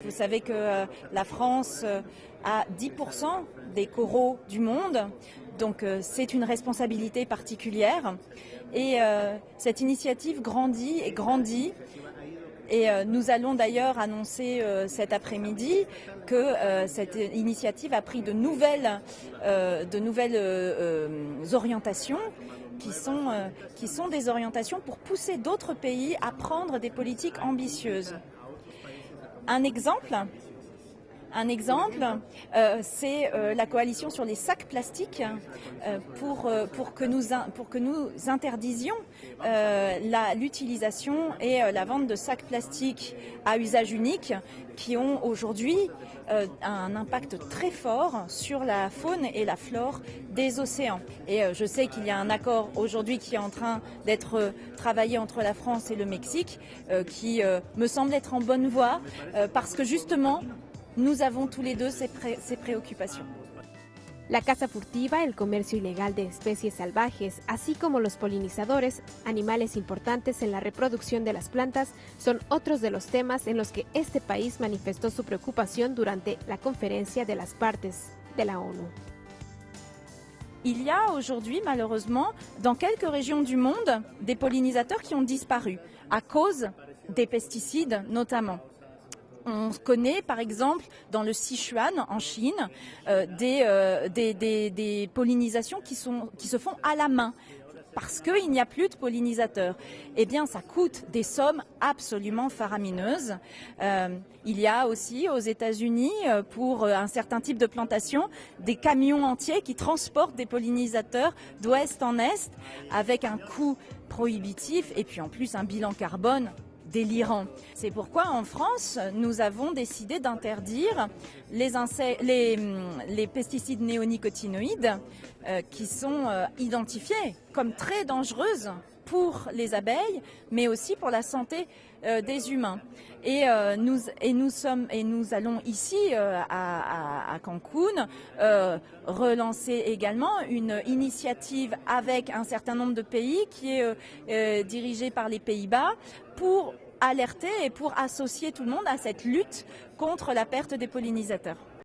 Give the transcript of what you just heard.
Vous savez que la France a 10% des coraux du monde, donc c'est une responsabilité particulière. Et cette initiative grandit et grandit. Et nous allons d'ailleurs annoncer cet après-midi que cette initiative a pris de nouvelles orientations qui sont des orientations pour pousser d'autres pays à prendre des politiques ambitieuses. Un exemple, c'est la coalition sur les sacs plastiques pour que nous interdisions l'utilisation et la vente de sacs plastiques à usage unique qui ont aujourd'hui un impact très fort sur la faune et la flore des océans. Et je sais qu'il y a un accord aujourd'hui qui est en train d'être travaillé entre la France et le Mexique qui me semble être en bonne voie parce que justement nous avons tous les deux ces préoccupations. La caza furtiva, el comercio ilegal de especies salvajes, así como los polinizadores, animales importantes en la reproducción de las plantas, son otros de los temas en los que este país manifestó su preocupación durante la conferencia de las partes de la ONU. Il y a aujourd'hui, malheureusement, dans quelques régions du monde, des pollinisateurs qui ont disparu, à cause des pesticides notamment. On connaît par exemple dans le Sichuan en Chine des pollinisations qui se font à la main parce qu'il n'y a plus de pollinisateurs. Eh bien ça coûte des sommes absolument faramineuses. Il y a aussi aux États-Unis pour un certain type de plantation des camions entiers qui transportent des pollinisateurs d'ouest en est avec un coût prohibitif et puis en plus un bilan carbone délirant. C'est pourquoi en France, nous avons décidé d'interdire les pesticides néonicotinoïdes qui sont identifiés comme très dangereuses pour les abeilles, mais aussi pour la santé des humains. Et nous allons ici à Cancun relancer également une initiative avec un certain nombre de pays qui est dirigée par les Pays-Bas pour alerter et pour associer tout le monde à cette lutte contre la perte des pollinisateurs.